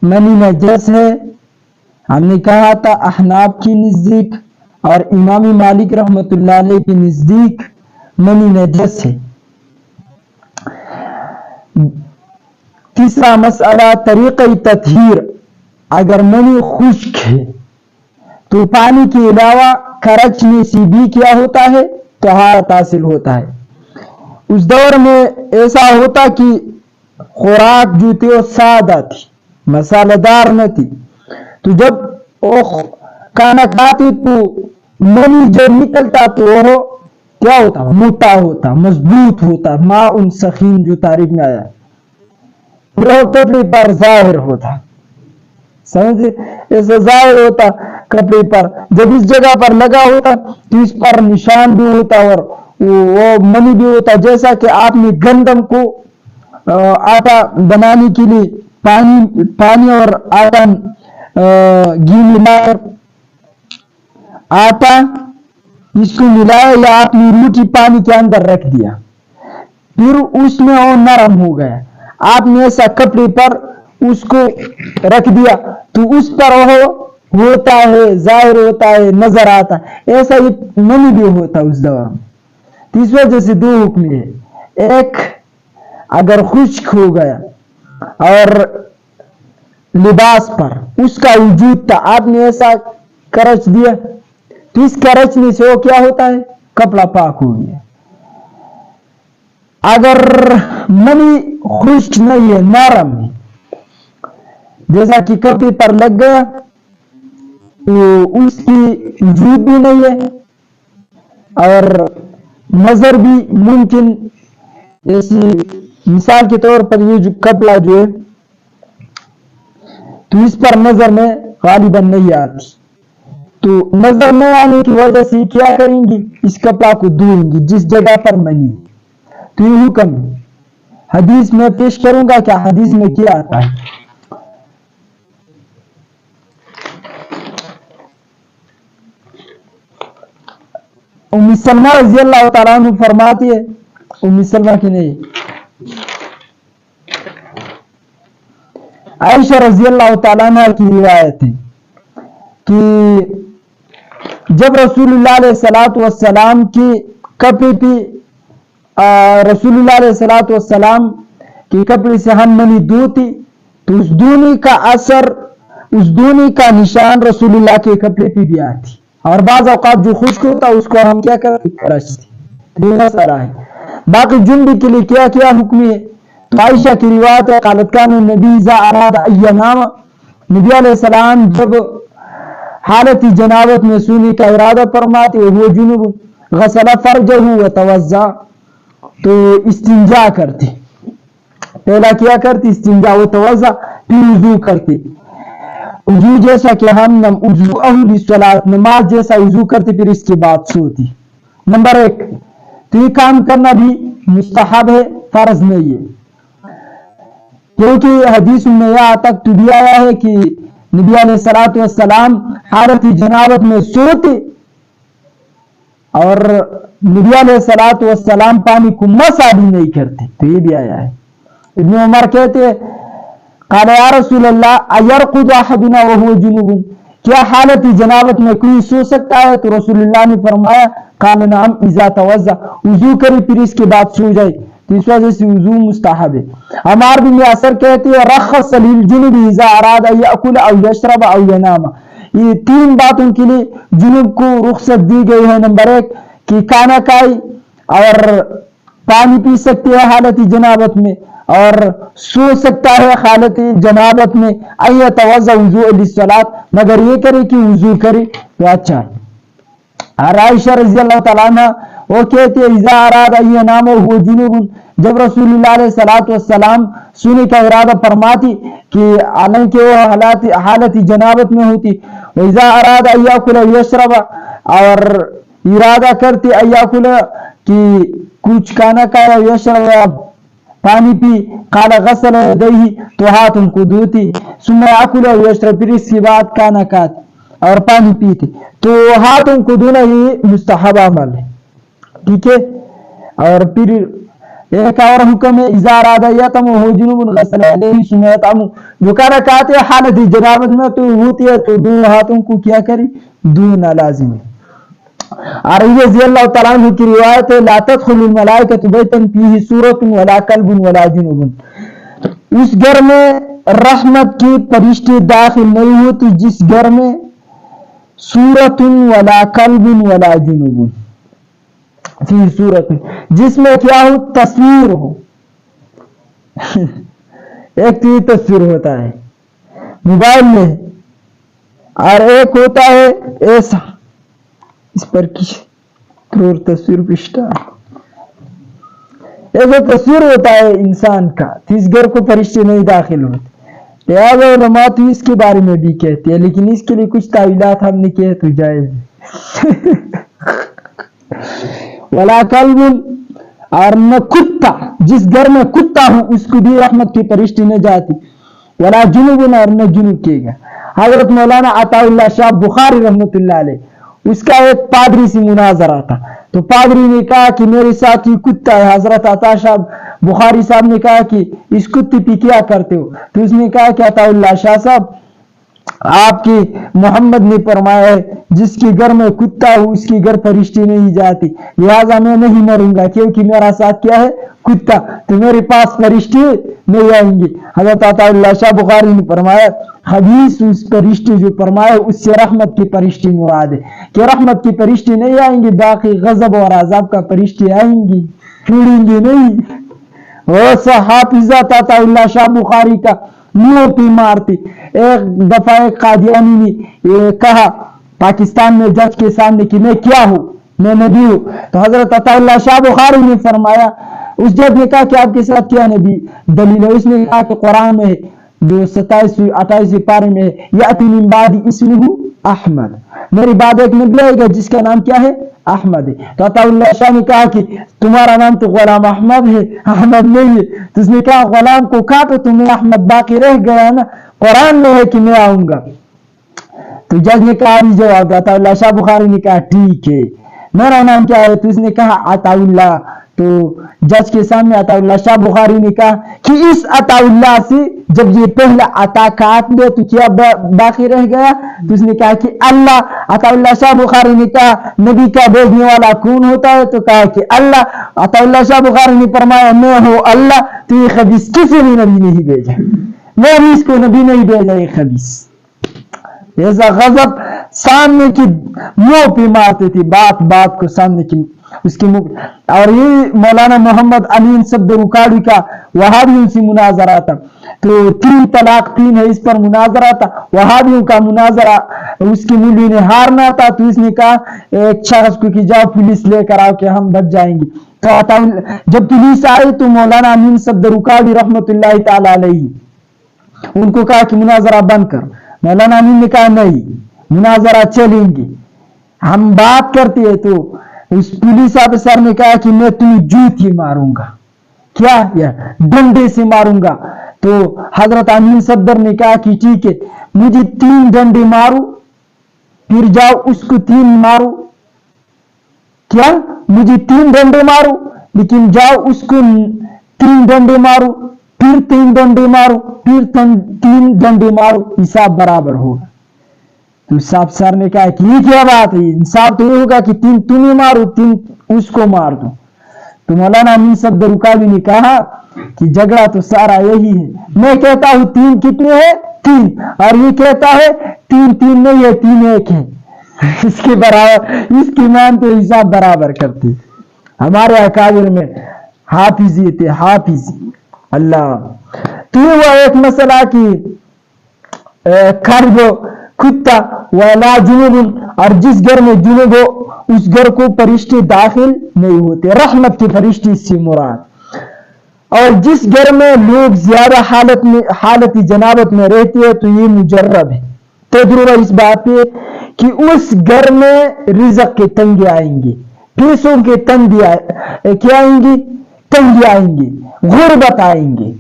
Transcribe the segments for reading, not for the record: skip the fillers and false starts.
منی نجس ہے. ہم نے کہا تھا احناف کی نزدیک اور امام مالک رحمت اللہ علیہ کے نزدیک منی نجس ہے. تیسرا مسئلہ طریقہ تطہیر. اگر منی خشک ہے تو پانی کے علاوہ کھرچنے سے بھی کیا ہوتا ہے؟ طہارت حاصل ہوتا ہے. اس دور میں ایسا ہوتا کہ خوراک جو تھی وہ سادہ تھی، مسالہ دار نہ تھی، تو جب وہ کھانا کھاتے تو منی جو نکلتا تو وہ کیا ہوتا؟ موٹا ہوتا، مضبوط ہوتا، ماء سخین جو تاریخ میں آیا، کپڑے پر ظاہر ہوتا. سمجھے؟ ایسا ظاہر ہوتا کپڑے پر. جب اس جگہ پر لگا ہوتا تو اس پر نشان بھی ہوتا اور وہ منی بھی ہوتا. جیسا کہ آپ نے گندم کو آٹا بنانے کے لیے پانی اور آٹا گھی ملا کر آٹا اس کو ملایا یا آپ نے روٹی پانی کے اندر رکھ دیا، پھر اس میں وہ نرم ہو گیا، آپ نے ایسا کپڑے پر اس کو رکھ دیا تو اس پر وہ ہوتا ہے، ظاہر ہوتا ہے، نظر آتا ہے. ایسا یہ منی بھی ہوتا اس دور میں. تو اس وجہ سے دو حکم ہے. ایک اگر خشک ہو گیا اور لباس پر اس کا وجود تھا، آپ نے ایسا کرچ دیا تو اس کرچنے سے وہ کیا ہوتا ہے؟ کپڑا پاک ہو گیا. اگر منی خشک نہیں ہے، نرم ہے، جیسا کہ کپڑے پر لگ گیا تو اس کی وجود بھی نہیں ہے اور نظر بھی ممکن، جیسے مثال کے طور پر یہ جو کپڑا جو ہے تو اس پر نظر میں غالباً نہیں آتی، تو نظر میں آنے کی وجہ سے کیا کریں گی؟ اس کپڑا کو دھوئیں گی جس جگہ پر منی. تو یہ حکم حدیث میں پیش کروں گا. کیا حدیث میں کیا آتا ہے؟ ام سلمہ رضی اللہ تعالیٰ عنہ فرماتی ہے، ام سلمہ کی نہیں، عائشہ رضی اللہ تعالیٰ عنہ کی روایت ہے کہ جب رسول اللہ علیہ الصلوۃ والسلام کی کپڑے پہ رسول اللہ علیہ الصلوۃ والسلام کے کپڑے سے ہم منی دھوتی تو اس دھونے کا اثر، اس دھونے کا نشان رسول اللہ کے کپڑے پہ بھی آتی. اور بعض اوقات جو خشک ہوتا اس کو ہم کیا کرتے؟ کرچتے. سارا ہے. باقی جنبی کے لیے کیا کیا حکم ہے؟ تو عائشہ کی روایت ہے، قالت کان النبی اذا اراد ان ینام، نبی علیہ السلام جب حالت جنابت میں سونے کا ارادہ فرماتے وہ جنوب غسل فرجہ وتوضا، تو استنجا کرتے. پہلا کیا کرتے؟ استنجا وتوضا، پھر وضو کرتے. وضو جیسا کہ ہم وضو للصلاۃ، نماز جیسا وضو کرتے، پھر اس کے بعد سوتی. نمبر ایک، تو یہ کام کرنا بھی مستحب ہے، فرض نہیں ہے، کیونکہ حدیث میں یہاں تک تو بھی آیا ہے کہ نبی علیہ الصلوۃ والسلام حالت جنابت میں سوتے اور نبی علیہ الصلوۃ والسلام پانی کو مسا بھی نہیں کرتے، تو یہ بھی آیا ہے. ابن عمر کہتے قال یا رسول اللہ ایرقد احدنا وهو جنوب، کیا حالت جنابت میں کوئی سو سکتا ہے؟ تو رسول اللہ نے فرمایا قال نعم اذا توضا، وضو کرے پھر اس کے بعد سو جائے. تو اس وجہ سے وضو مستحب ہے. عمار بن یاسر کہتے ہیں رخص للجنوب اذا اراد ان یاکل او یشرب او ینام، یہ تین باتوں کے لیے جنوب کو رخصت دی گئی ہے. نمبر ایک کہ کھانا کھائے اور پانی پی سکتے ہیں حالت جنابت میں، اور سو سکتا ہے حالت جنابت میں. ان یتوضا وضوء للصلاۃ، مگر یہ کرے کہ وضو کرے تو اچھا ہے. اور عائشہ رضی اللہ تعالیٰ عنہ وہ کہتے ہیں اذا اراد ان ینام وهو جنوب، جب رسول اللہ علیہ الصلوۃ والسلام سونے کا ارادہ فرماتی کہ حالانکہ وہ حالت جنابت میں ہوتی، اذا اراد ان یاکل یشرب، اور ارادہ کرتے ان یاکل کہ کچھ کھانا کھایا، یشرب پانی پی، قال غسل یدیہ تو ہاتھوں کو دھوتی، ثم یاکل یشرب پھر اس کے بعد کھانا کھاتے اور پانی پیتے. تو ہاتھوں کو دھونا یہ مستحب عمل ہے، ٹھیک ہے. اور پھر ایک اور حکم ہے اذا اراد یتم ہو جنوب غسل علیہ سنتم، جو کہنا کہتے ہیں حالت جنابت میں تو ہوتی ہے تو دونوں ہاتھوں کو کیا کریں، دھونا لازم ہے۔ اور یہ رضی اللہ تعالیٰ عنہ کی روایت ہے لا تدخل الملائکۃ بیتا فیہ سورۃ ولا کلب ولا جنوب، اس گھر میں رحمت کی فرشتے داخل نہیں ہوتی جس گھر میں سورۃ ولا کلب ولا جنوب، فی صورت جس میں کیا ہو، تصویر ہو ایک تو یہ تصویر ہوتا ہے موبائل میں، اور ایک ہوتا ہے ایسا اس پر کچھ کروڑ تصویر پشتا، ایسا تصویر ہوتا ہے انسان کا، اس گھر کو فرشتے نہیں داخل ہوتے۔ لہٰذا علماء تو اس کے بارے میں بھی کہتے ہیں، لیکن اس کے لیے کچھ تعویلات ہم نے کہے تو جائز ولا کلب، اور نہ کتا، جس گھر میں کتا ہو اس کو بھی رحمت کی فرشتے نہ جاتی، ولا جنوب، اور نہ جنوب کے گا۔ حضرت مولانا عطا اللہ شاہ بخاری رحمۃ اللہ علیہ، اس کا ایک پادری سے مناظرہ تھا، تو پادری نے کہا کہ میرے ساتھ یہ کتا ہے۔ حضرت عطا شاہ بخاری صاحب نے کہا کہ اس کتے پہ کیا کرتے ہو؟ تو اس نے کہا کہ عطا اللہ شاہ صاحب آپ کی محمد نے فرمایا ہے جس کے گھر میں کتا ہو اس کے گھر فرشتے نہیں جاتی، لہٰذا میں نہیں مروں گا کیونکہ میرا ساتھ کیا ہے، کتا، تو میرے پاس فرشتے نہیں آئیں گے۔ حضرت عطا اللہ شاہ بخاری نے فرمایا حدیث اس فرشتے جو فرمایا اس سے رحمت کے فرشتے مراد ہے، کہ رحمت کے فرشتے نہیں آئیں گے، باقی غضب اور عذاب کا فرشتے آئیں گے، چھوڑیں گے نہیں۔ ویسا حافظہ عطا اللہ شاہ بخاری کا منہ پہ مارتے۔ ایک دفعہ ایک قادیانی نے کہا پاکستان میں جج کے سامنے کہ میں کیا ہوں، میں نبی ہوں، تو حضرت عطا اللہ شاہ بخاری نے فرمایا، اس جج نے کہا کہ آپ کے ساتھ کیا نبی دلیل ہے؟ اس نے کہا کہ قرآن میں جو 27-28 پارے میں یأتی من بعد اسمہ احمد، میری بعد ایک نبی آئے گا جس کا نام کیا ہے، احمد ہے۔ تو عطا اللہ شاہ نے کہا کہ تمہارا نام تو غلام احمد ہے، احمد نہیں ہے۔ تو اس نے کہا غلام کو کاٹو تو میں احمد باقی رہ گیا نا، قرآن میں ہے کہ میں آؤں گا۔ تو جج نے کہا جواب، عطا اللہ شاہ بخاری نے کہا ٹھیک ہے، میرا نام کیا ہے؟ تو اس نے کہا عطا اللہ۔ تو جج کے سامنے عطا اللہ شاہ بخاری نے کہا کہ اس عطا اللہ سے جب یہ پہلا عطا کاٹ دے تو کیا باقی رہ گیا؟ تو اس نے کہا کہ اللہ۔ عطا اللہ شاہ بخاری نے کہا نبی کا بھیجنے والا کون ہوتا ہے؟ تو کہا کہ اللہ۔ عطا اللہ شاہ بخاری نے فرمایا میں ہوں اللہ، تو یہ خبیث کسی نے نبی نہیں بھیجا، میں اس کو نبی نہیں بھیجا، یہ خبیث۔ ایسا غضب سامنے کی منہ پہ مارتے تھے، بات بات کو سامنے کی اس کی منہ۔ اور یہ مولانا محمد امین صفدر رکاڑی کا وہابیوں سے مناظرہ تھا، تو 3 طلاق 3 ہے اس پر مناظرہ تھا، وہابیوں کا مناظرہ، اس کی مولی نے ہارنا تھا، تو اس نے کہا ایک شخص کو کہ جاؤ پولیس لے کر آؤ کہ ہم بچ جائیں گے۔ تو جب پولیس آئی تو مولانا امین صفدر رکاڑی رحمۃ اللہ تعالی علیہ ان کو کہا کہ مناظرہ بند کر۔ مولانا امین نے کہا نہیں، مناظرہ چلیں گے، ہم بات کرتے ہیں۔ تو اس پولیس آفیسر نے کہا کہ میں تمہیں جوتی ماروں گا، کیا ڈنڈے سے ماروں گا۔ تو حضرت امین صفدر نے کہا کہ ٹھیک ہے، مجھے 3 ڈنڈے مارو، پھر جاؤ اس کو 3 مارو، کیا مجھے 3 ڈنڈے مارو لیکن جاؤ اس کو 3 ڈنڈے مارو، پھر 3 ڈنڈے مارو، پھر 3 ڈنڈے مارو، حساب برابر ہوگا۔ تو صاحب سر نے کہا کہ یہ کیا بات ہے، انصاف تو یہ ہوگا کہ 3 تمہیں مارو 3 اس کو مار دو۔ تو مولانا امین صفدر رکاڑی نے کہا کہ جھگڑا تو سارا یہی ہے، میں کہتا ہوں 3 کتنے ہیں، 3، اور یہ کہتا ہے 3 نہیں ہے، 3 1 ہے، اس کے برابر، اس کی مانتے حساب برابر کرتے۔ ہمارے اکابر میں حافظی تھے، حافظ اللہ۔ تو یہ وہ ایک مسئلہ کی کلب کتا ولا جنوب، اور جس گھر میں جنوب ہو اس گھر کو فرشتے داخل نہیں ہوتے، رحمت کے فرشتے اس سے مراد۔ اور جس گھر میں لوگ زیادہ حالت جنابت میں رہتے ہیں تو یہ مجرب ہے، تجربہ اس بات پہ کہ اس گھر میں رزق کے تنگی آئیں گے، پیسوں کے تنگی کیا آئیں گی، تنگی آئیں گی، غربت آئیں گی۔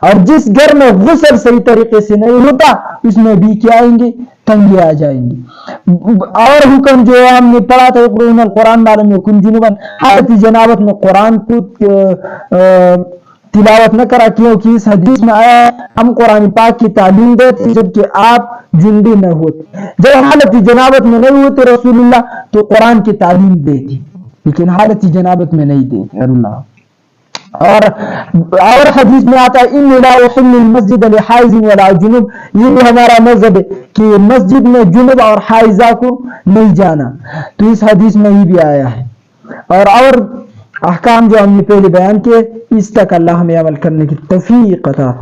اور جس گھر میں غسل صحیح طریقے سے نہیں ہوتا اس میں بھی کیا آئیں گے؟ تنگی آ جائیں گی۔ اور حکم جو ہم نے پڑھا تھا یقرؤون القرآن ما لم یکن جنبا، حالت جنابت میں قرآن کو تلاوت نہ کرا، کیونکہ اس حدیث میں آیا ہم قرآن پاک کی تعلیم دیتے جبکہ آپ جنبی نہ ہوتے۔ جب حالت جنابت میں نہیں ہوتے رسول اللہ تو قرآن کی تعلیم دیتی، لیکن حالت جنابت میں نہیں دیتے اللہ۔ اور حدیث میں آتا ہے انی لا احل المسجد لحائض ولا جنوب، یہ بھی ہمارا مذہب ہے کہ مسجد میں جنوب اور حائضہ کو نہیں جانا، تو اس حدیث میں یہ بھی آیا ہے۔ اور احکام جو ہم نے پہلے بیان کیے، اس تک اللہ ہمیں عمل کرنے کی توفیق عطا فرمائے۔